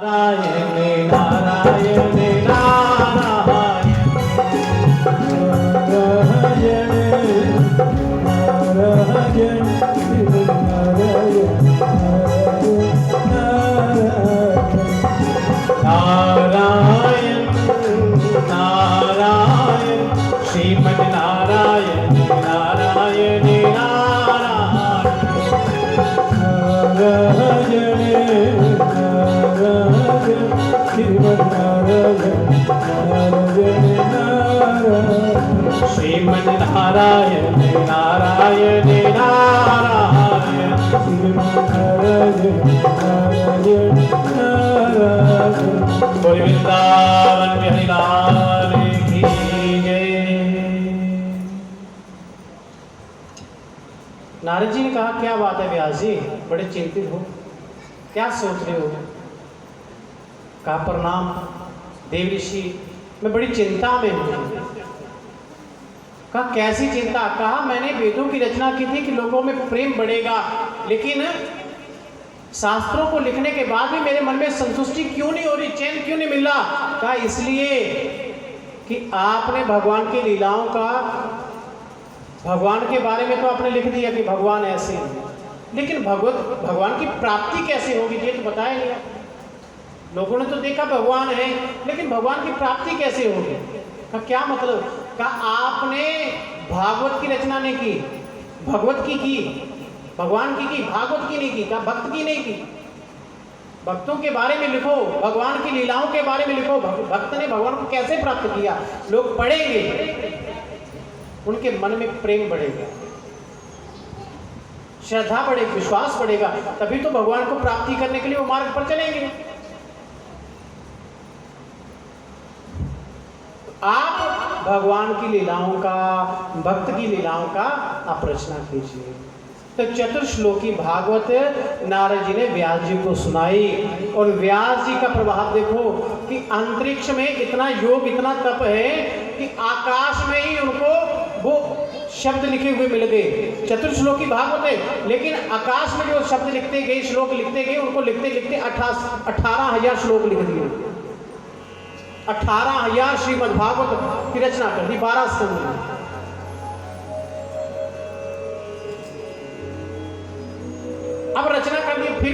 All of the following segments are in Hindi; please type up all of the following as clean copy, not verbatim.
नारायण नारायण नारायण नारायण नारायण श्रीमद नारायण नारायण श्रीमद नारायण नारायण नारायण बोल वृंदावन बिहारी लाल की जय। नारद जी ने कहा क्या बात है व्यास जी, बड़े चिंतित हो, क्या सोच रहे हो? कहा प्रणाम देव ऋषि, मैं बड़ी चिंता में हूँ। कहा कैसी चिंता? कहा मैंने वेदों की रचना की थी कि लोगों में प्रेम बढ़ेगा, लेकिन शास्त्रों को लिखने के बाद भी मेरे मन में संतुष्टि क्यों नहीं हो रही, चैन क्यों नहीं मिल रहा? कहा इसलिए कि आपने भगवान की लीलाओं का, भगवान के बारे में तो आपने लिख दिया कि भगवान ऐसे हैं, लेकिन भगवान की प्राप्ति कैसे होगी ये तो बताया नहीं। लोगों ने तो देखा भगवान है, लेकिन भगवान की प्राप्ति कैसे होगी? का क्या मतलब? का आपने भागवत की रचना नहीं की, भगवत की, भगवान की, भागवत की नहीं की, का भक्त की नहीं की। भक्तों के बारे में लिखो, भगवान की लीलाओं के बारे में लिखो, भक्त ने भगवान को कैसे प्राप्त किया। लोग पढ़ेंगे, उनके मन में प्रेम बढ़ेगा, श्रद्धा बढ़ेगी, विश्वास बढ़ेगा, तभी तो भगवान को प्राप्ति करने के लिए वो मार्ग पर चलेंगे। आप भगवान की लीलाओं का, भक्त की लीलाओं का आप रचना कीजिए। तो चतुर्श्लोकी भागवत नारद जी ने व्यास जी को सुनाई, और व्यास जी का प्रभाव देखो कि अंतरिक्ष में इतना योग, इतना तप है कि आकाश में ही उनको वो शब्द लिखे हुए मिल गए। चतुर्श्लोकी भागवत है, लेकिन आकाश में जो शब्द लिखते गए, श्लोक लिखते गए, उनको लिखते लिखते 18,000 श्लोक लिख दिए। 18,000 श्रीमद् भागवत की रचना कर दी 12 स्कंद में। अब रचना कर दी, फिर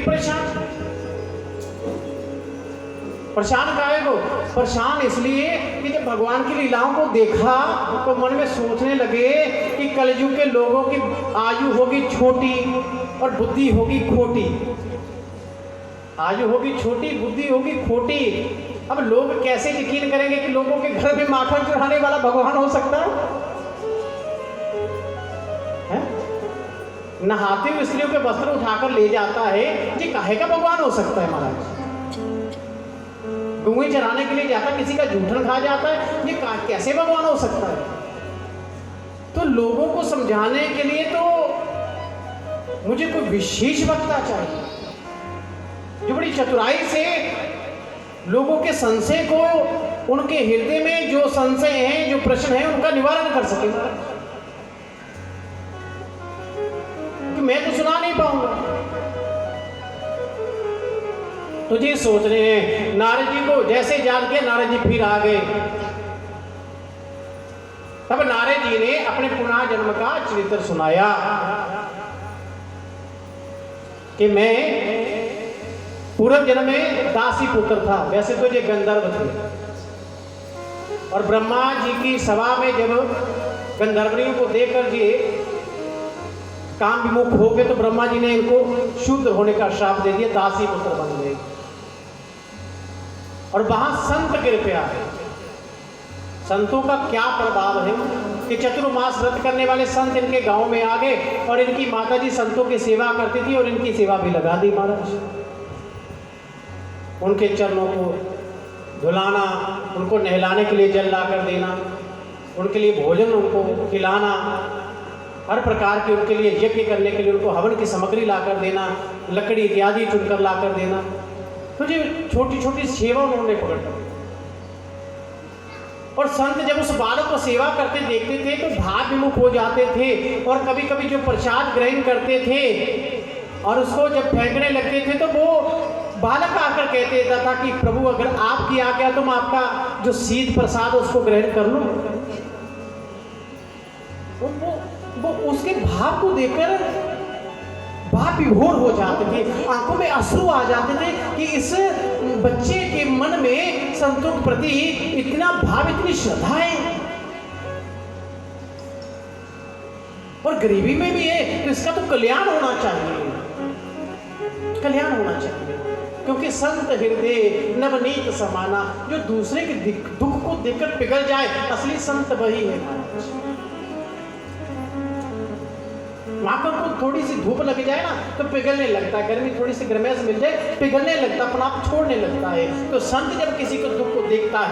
परेशान काहे को? परेशान इसलिए कि जब भगवान की लीलाओं को देखा तो मन में सोचने लगे कि कलयुग के लोगों की आयु होगी छोटी और बुद्धि होगी खोटी। आयु होगी छोटी, बुद्धि होगी खोटी। अब लोग कैसे यकीन करेंगे कि लोगों के घर में माखन चढ़ाने वाला भगवान हो सकता है? नहाते हुए स्त्रियों के वस्त्र उठाकर ले जाता है, ये काहे का भगवान हो सकता है महाराज? गुंगे चराने के लिए जाता, किसी का जूठन खा जाता है, ये कैसे भगवान हो सकता है? तो लोगों को समझाने के लिए तो मुझे कोई विशेष वक्ता चाहिए जो बड़ी चतुराई से लोगों के संशय को, उनके हृदय में जो संशय हैं, जो प्रश्न हैं, उनका निवारण कर सके। क्योंकि मैं तो सुना नहीं पाऊंगा। तो जी सोच रहे हैं नारद जी को, जैसे जान के नारद जी फिर आ गए। तब नारद जी ने अपने पुनः जन्म का चरित्र सुनाया कि मैं पूर्व जन्म में दासी पुत्र था, वैसे तो ये गंधर्व थे, और ब्रह्मा जी की सभा में जब गंधर्वनियों को देखकर ये काम विमुख हो गए तो ब्रह्मा जी ने इनको शूद्र होने का श्राप दे दिया, दासी पुत्र बन गए। और वहां संत कृपया है, संतों का क्या प्रभाव है कि चतुर्मास व्रत करने वाले संत इनके गांव में आ गए, और इनकी माता जी संतों की सेवा करती थी, और इनकी सेवा भी लगा दी महाराज। उनके चरणों को धुलाना, उनको नहलाने के लिए जल ला कर देना, उनके लिए भोजन उनको खिलाना, हर प्रकार के उनके लिए यज्ञ करने के लिए उनको हवन की सामग्री ला कर देना, लकड़ी इत्यादि चुनकर ला कर देना। तो जो छोटी छोटी सेवा उन्होंने पकड़, और संत जब उस बालक को सेवा करते देखते थे तो भाव विमुख हो जाते थे, और कभी कभी जो प्रसाद ग्रहण करते थे और उसको जब फेंकने लगते थे तो वो बालक आकर कहते देता था कि प्रभु अगर आपकी आज्ञा तो मैं आपका जो शीत प्रसाद उसको ग्रहण कर लूं। वो उसके भाव को देखकर बाप विभोर हो जाते थे, आंखों में अश्रु आ जाते थे कि इस बच्चे के मन में संतों के प्रति इतना भाव, इतनी श्रद्धा है और गरीबी में भी है, तो इसका तो कल्याण होना चाहिए, कल्याण होना चाहिए। क्योंकि संत हृदय नवनीत समाना, जो दूसरे के दुख को देखकर पिघल जाए, असली संत वही है। माखन को थोड़ी सी धूप लग जाए ना तो पिघलने लगता है, गर्मी थोड़ी सी गर्मैश मिल जाए पिघलने लगता, अपना आप छोड़ने लगता है। तो संत जब किसी को दुख को देखता है